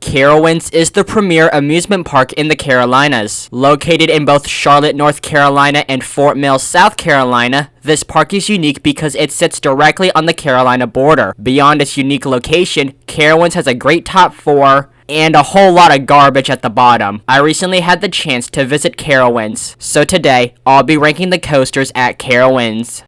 Carowinds is the premier amusement park in the Carolinas. Located in both Charlotte, North Carolina and Fort Mill, South Carolina, this park is unique because it sits directly on the Carolina border. Beyond its unique location, Carowinds has a great top floor and a whole lot of garbage at the bottom. I recently had the chance to visit Carowinds, so today I'll be ranking the coasters at Carowinds.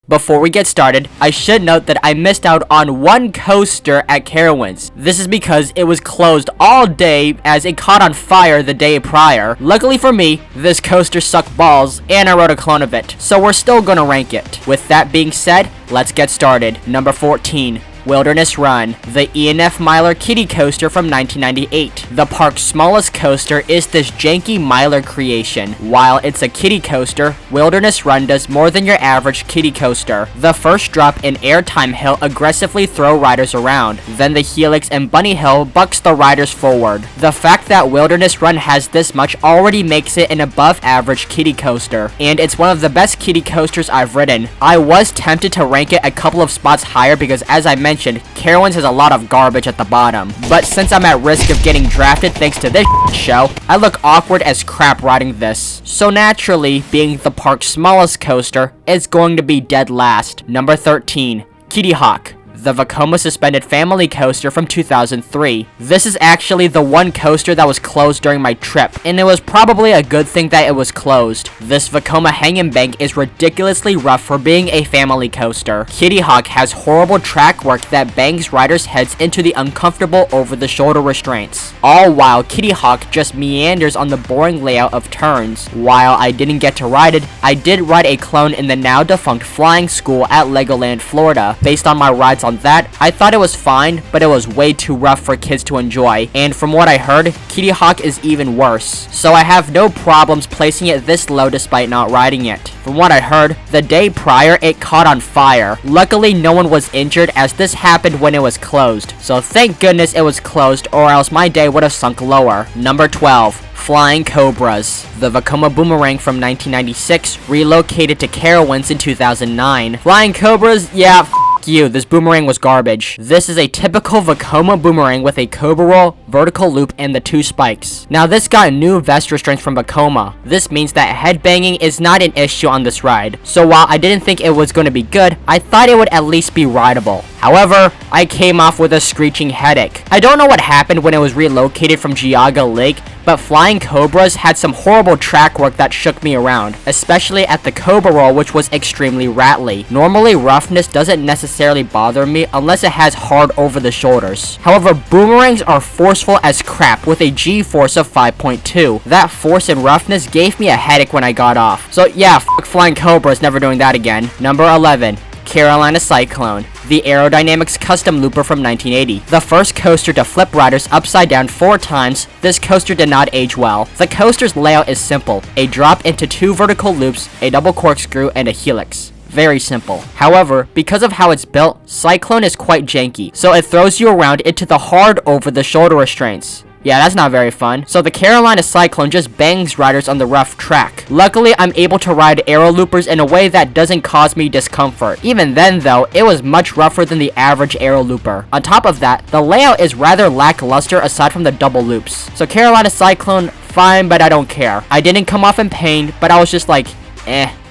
Before we get started, I should note that I missed out on one coaster at Carowinds. This is because it was closed all day as it caught on fire the day prior. Luckily for me, this coaster sucked balls and I wrote a clone of it, so we're still gonna rank it. With that being said, let's get started. Number 14. Wilderness Run, the E&F Miler Kitty Coaster from 1998. The park's smallest coaster is this janky Miler creation. While it's a kiddie coaster, Wilderness Run does more than your average kiddie coaster. The first drop and airtime hill aggressively throw riders around, then the helix and bunny hill bucks the riders forward. The fact that Wilderness Run has this much already makes it an above average kiddie coaster, and it's one of the best kiddie coasters I've ridden. I was tempted to rank it a couple of spots higher because, as I mentioned, Carowinds has a lot of garbage at the bottom, but since I'm at risk of getting drafted thanks to this show, I look awkward as crap riding this. So naturally, being the park's smallest coaster, it's going to be dead last. Number 13. Kittyhawk, the Vekoma Suspended Family Coaster from 2003. This is actually the one coaster that was closed during my trip, and it was probably a good thing that it was closed. This Vekoma hang and bank is ridiculously rough for being a family coaster. Kittyhawk has horrible track work that bangs riders' heads into the uncomfortable over-the-shoulder restraints. All while Kittyhawk just meanders on the boring layout of turns. While I didn't get to ride it, I did ride a clone in the now defunct Flying School at Legoland, Florida. Based on my rides on that, I thought it was fine, but it was way too rough for kids to enjoy, and from what I heard, Kittyhawk is even worse, so I have no problems placing it this low despite not riding it. From what I heard, the day prior it caught on fire. Luckily no one was injured as this happened when it was closed, so thank goodness it was closed or else my day would have sunk lower. Number 12. Flying Cobras, the Vekoma Boomerang from 1996, relocated to Carowinds in 2009. Flying Cobras, yeah, you, this boomerang was garbage. This is a typical Vekoma boomerang with a cobra roll, vertical loop, and the 2 spikes. Now this got new vest restraints from Vekoma. This means that headbanging is not an issue on this ride. So while I didn't think it was going to be good, I thought it would at least be rideable. However, I came off with a screeching headache. I don't know what happened when it was relocated from Geauga Lake, but Flying Cobras had some horrible track work that shook me around, especially at the cobra roll, which was extremely rattly. Normally, roughness doesn't necessarily bother me unless it has hard over the shoulders. However, boomerangs are forceful as crap with a G-force of 5.2. That force and roughness gave me a headache when I got off. So yeah, fuck Flying Cobras, never doing that again. Number 11. Carolina Cyclone, the Aerodynamics Custom Looper from 1980. The first coaster to flip riders upside down 4 times, this coaster did not age well. The coaster's layout is simple: a drop into 2 vertical loops, a double corkscrew, and a helix. Very simple. However, because of how it's built, Cyclone is quite janky, so it throws you around into the hard over-the-shoulder restraints. Yeah, that's not very fun. So the Carolina Cyclone just bangs riders on the rough track. Luckily, I'm able to ride aero loopers in a way that doesn't cause me discomfort. Even then though, it was much rougher than the average aero looper. On top of that, the layout is rather lackluster aside from the double loops. So Carolina Cyclone, fine, but I don't care. I didn't come off in pain, but I was just like,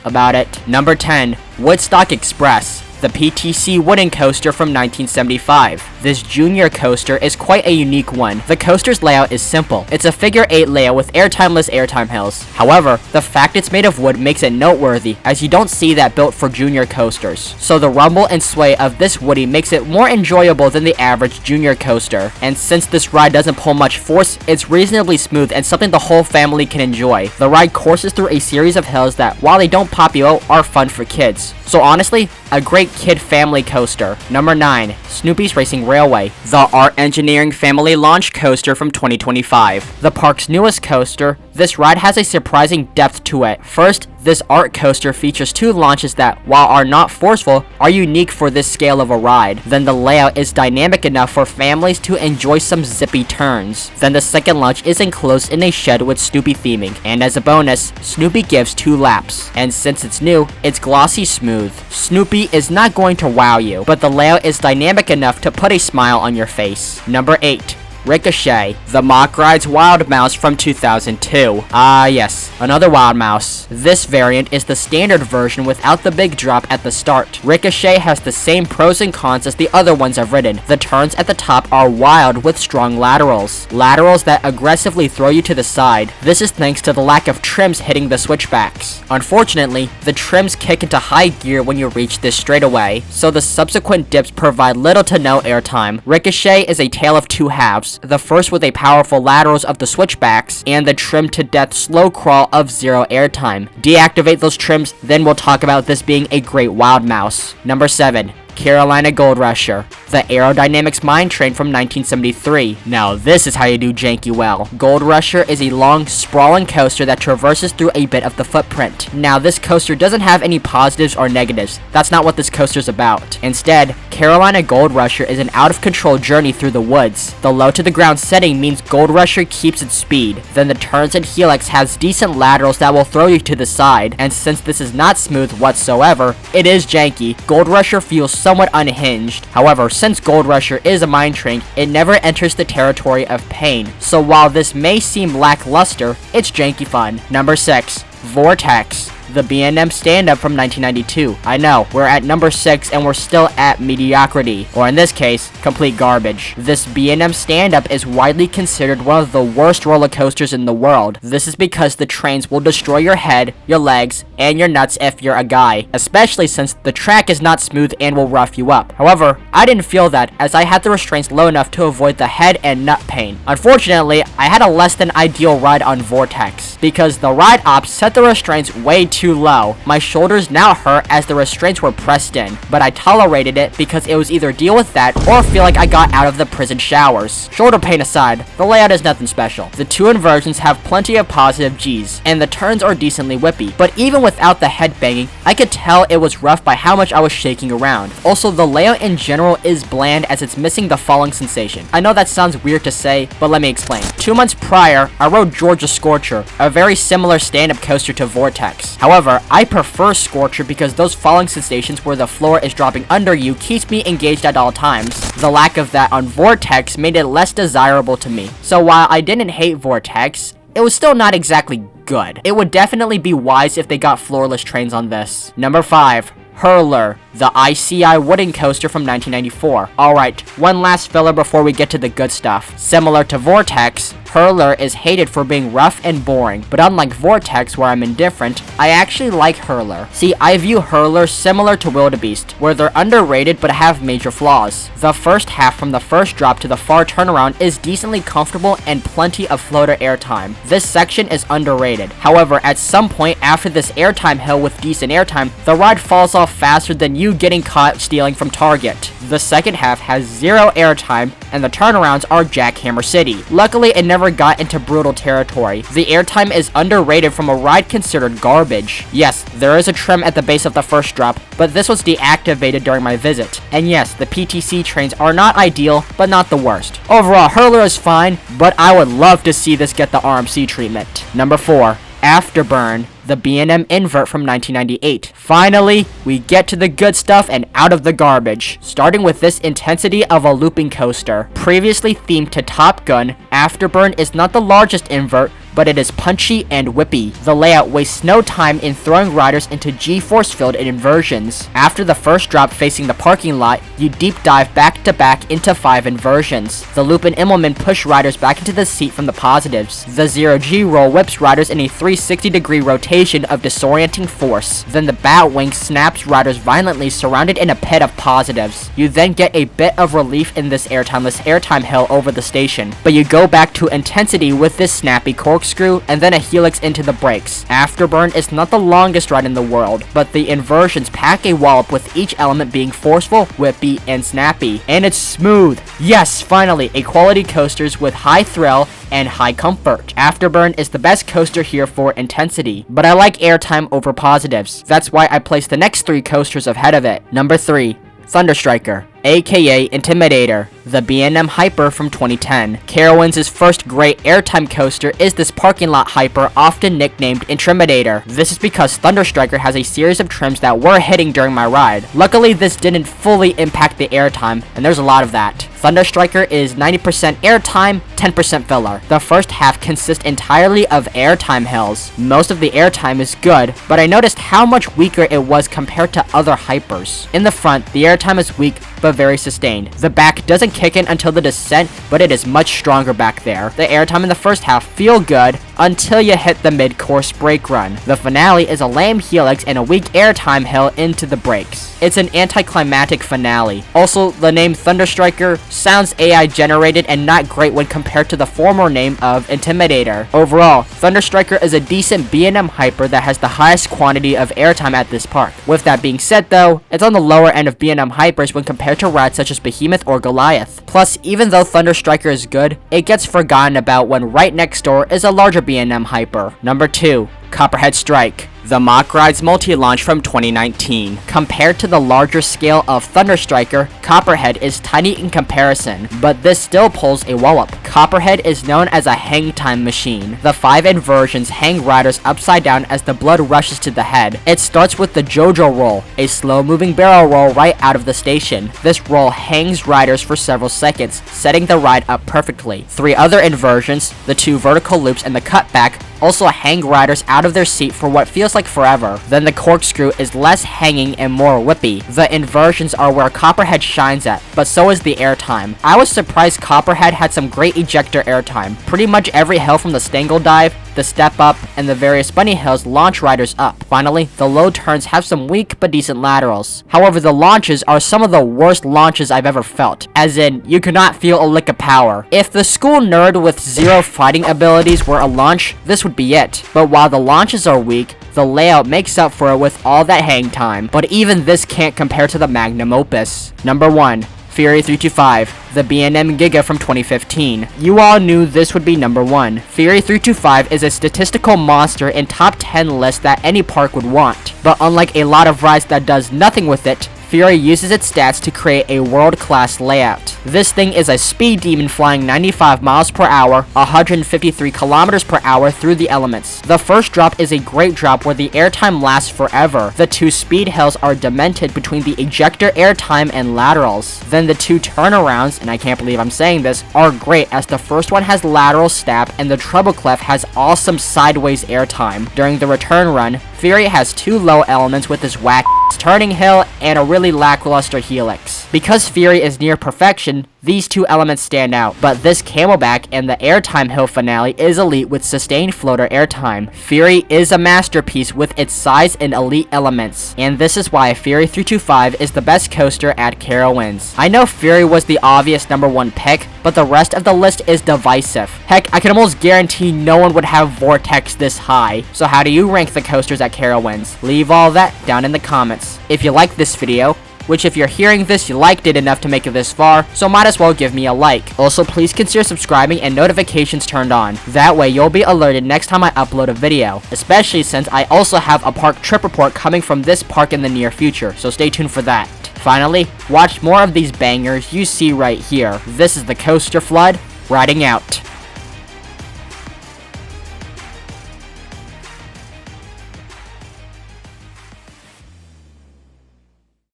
about it. Number 10. Woodstock Express, the PTC wooden coaster from 1975. This junior coaster is quite a unique one. The coaster's layout is simple. It's a figure 8 layout with airtimeless airtime hills. However, the fact it's made of wood makes it noteworthy, as you don't see that built for junior coasters. So the rumble and sway of this woody makes it more enjoyable than the average junior coaster. And since this ride doesn't pull much force, it's reasonably smooth and something the whole family can enjoy. The ride courses through a series of hills that, while they don't pop you out, are fun for kids. So honestly, a great kid family coaster. Number 9. Snoopys Racing Railway, the Art Engineering Family Launch Coaster from 2025. The park's newest coaster, This ride has a surprising depth to it. First, this art coaster features 2 launches that, while are not forceful, are unique for this scale of a ride. Then the layout is dynamic enough for families to enjoy some zippy turns. Then the second launch is enclosed in a shed with Snoopy theming, and as a bonus, Snoopy gives 2 laps. And since it's new, it's glossy smooth. Snoopy is not going to wow you, but the layout is dynamic enough to put a smile on your face. Number 8. Ricochet, the Mock Ride's Wild Mouse from 2002. Ah yes, another Wild Mouse. This variant is the standard version without the big drop at the start. Ricochet has the same pros and cons as the other ones I've ridden. The turns at the top are wild with strong laterals. Laterals that aggressively throw you to the side. This is thanks to the lack of trims hitting the switchbacks. Unfortunately, the trims kick into high gear when you reach this straightaway, so the subsequent dips provide little to no airtime. Ricochet is a tale of 2 halves. The first with a powerful laterals of the switchbacks, and the trim to death slow crawl of 0 airtime. Deactivate those trims, then we'll talk about this being a great Wild Mouse. Number 7. Carolina Gold Rusher, the Aerodynamics Mine Train from 1973. Now this is how you do janky well. Gold Rusher is a long, sprawling coaster that traverses through a bit of the footprint. Now this coaster doesn't have any positives or negatives. That's not what this coaster's about. Instead, Carolina Gold Rusher is an out-of-control journey through the woods. The low-to-the-ground setting means Gold Rusher keeps its speed. Then the turns and helix has decent laterals that will throw you to the side, and since this is not smooth whatsoever, it is janky. Gold Rusher feels somewhat unhinged. However, since Gold Rusher is a mine train, it never enters the territory of pain. So while this may seem lackluster, it's janky fun. Number 6. Vortex, the B&M stand-up from 1992. I know, we're at number 6 and we're still at mediocrity, or in this case, complete garbage. This B&M stand-up is widely considered one of the worst roller coasters in the world. This is because the trains will destroy your head, your legs, and your nuts if you're a guy, especially since the track is not smooth and will rough you up. However, I didn't feel that, as I had the restraints low enough to avoid the head and nut pain. Unfortunately, I had a less than ideal ride on Vortex, because the ride ops set the restraints way too low. My shoulders now hurt as the restraints were pressed in, but I tolerated it because it was either deal with that or feel like I got out of the prison showers. Shoulder pain aside, the layout is nothing special. The 2 inversions have plenty of positive G's, and the turns are decently whippy, but even without the head banging, I could tell it was rough by how much I was shaking around. Also, the layout in general is bland as it's missing the falling sensation. I know that sounds weird to say, but let me explain. 2 months prior, I rode Georgia Scorcher, a very similar stand-up coaster to Vortex. However, I prefer Scorcher because those falling sensations where the floor is dropping under you keeps me engaged at all times. The lack of that on Vortex made it less desirable to me. So while I didn't hate Vortex, it was still not exactly good. It would definitely be wise if they got floorless trains on this. Number 5. Hurler, the ICI wooden coaster from 1994. Alright, one last filler before we get to the good stuff. Similar to Vortex, Hurler is hated for being rough and boring, but unlike Vortex where I'm indifferent, I actually like Hurler. See, I view Hurler similar to Wildebeest, where they're underrated but have major flaws. The first half from the first drop to the far turnaround is decently comfortable and plenty of floater airtime. This section is underrated. However, at some point after this airtime hill with decent airtime, the ride falls off faster than you getting caught stealing from Target. The second half has 0 airtime, and the turnarounds are Jackhammer City. Luckily, it never got into brutal territory. The airtime is underrated from a ride considered garbage. Yes, there is a trim at the base of the first drop, but this was deactivated during my visit. And yes, the PTC trains are not ideal, but not the worst. Overall, Hurler is fine, but I would love to see this get the RMC treatment. Number 4. Afterburn, the B&M invert from 1998. Finally, we get to the good stuff and out of the garbage, starting with this intensity of a looping coaster. Previously themed to Top Gun, Afterburn is not the largest invert, but it is punchy and whippy. The layout wastes no time in throwing riders into G-force filled inversions. After the first drop facing the parking lot, you deep dive back to back into 5 inversions. The loop and Immelman push riders back into the seat from the positives. The 0G roll whips riders in a 360-degree rotation of disorienting force. Then the Batwing snaps riders violently surrounded in a pit of positives. You then get a bit of relief in this airtimeless airtime hill over the station, but you go back to intensity with this snappy corkscrew corkscrew, and then a helix into the brakes. Afterburn is not the longest ride in the world, but the inversions pack a wallop with each element being forceful, whippy, and snappy. And it's smooth. Yes, finally, a quality coasters with high thrill and high comfort. Afterburn is the best coaster here for intensity, but I like airtime over positives. That's why I placed the next 3 coasters ahead of it. Number 3, Thunderstriker, aka Intimidator, the B&M Hyper from 2010. Carowinds' first great airtime coaster is this parking lot hyper, often nicknamed Intimidator. This is because Thunderstriker has a series of trims that were hitting during my ride. Luckily, this didn't fully impact the airtime, and there's a lot of that. Thunderstriker is 90% airtime, 10% filler. The first half consists entirely of airtime hills. Most of the airtime is good, but I noticed how much weaker it was compared to other hypers. In the front, the airtime is weak, but very sustained. The back doesn't kick in until the descent, but it is much stronger back there. The airtime in the first half feel good until you hit the mid-course brake run. The finale is a lame helix and a weak airtime hill into the brakes. It's an anticlimactic finale. Also, the name Thunderstriker sounds AI generated and not great when compared to the former name of Intimidator. Overall, Thunderstriker is a decent B&M hyper that has the highest quantity of airtime at this park. With that being said though, it's on the lower end of B&M hypers when compared to rides such as Behemoth or Goliath. Plus, even though Thunderstriker is good, it gets forgotten about when right next door is a larger B&M hyper. Number 2, Copperhead Strike, the Mock Rides multi-launch from 2019. Compared to the larger scale of Thunderstriker, Copperhead is tiny in comparison, but this still pulls a wallop. Copperhead is known as a hang time machine. The 5 inversions hang riders upside down as the blood rushes to the head. It starts with the JoJo roll, a slow-moving barrel roll right out of the station. This roll hangs riders for several seconds, setting the ride up perfectly. 3 other inversions, the 2 vertical loops and the cutback, also hang riders out of their seat for what feels like forever. Then the corkscrew is less hanging and more whippy. The inversions are where Copperhead shines at, but so is the airtime. I was surprised Copperhead had some great ejector airtime. Pretty much every hill from the Stangle Dive, the Step Up, and the various bunny hills launch riders up. Finally, the low turns have some weak but decent laterals. However, the launches are some of the worst launches I've ever felt, as in, you could not feel a lick of power. If the school nerd with 0 fighting abilities were a launch, this would be it. But while the launches are weak, the layout makes up for it with all that hang time. But even this can't compare to the magnum opus. Number 1, Fury 325, the B&M Giga from 2015. You all knew this would be number 1. Fury 325 is a statistical monster in top 10 list that any park would want. But unlike a lot of rides that does nothing with it, Fury uses its stats to create a world-class layout. This thing is a speed demon flying 95 miles per hour, 153 kilometers per hour through the elements. The first drop is a great drop where the airtime lasts forever. The 2 speed hills are demented between the ejector airtime and laterals. Then the 2 turnarounds, and I can't believe I'm saying this, are great as the first one has lateral stab and the treble clef has awesome sideways airtime. During the return run, Fury has 2 low elements with his whack turning hill and a really lackluster helix. Because Fury is near perfection, these 2 elements stand out, but this camelback and the airtime hill finale is elite with sustained floater airtime. Fury is a masterpiece with its size and elite elements, and this is why Fury 325 is the best coaster at Carowinds. I know Fury was the obvious number 1 pick, but the rest of the list is divisive. Heck, I can almost guarantee no one would have Vortex this high. So how do you rank the coasters at Carowinds? Leave all that down in the comments. If you like this video, which if you're hearing this, you liked it enough to make it this far, so might as well give me a like. Also, please consider subscribing and notifications turned on. That way, you'll be alerted next time I upload a video, especially since I also have a park trip report coming from this park in the near future, so stay tuned for that. Finally, watch more of these bangers you see right here. This is the Coaster Flood, riding out.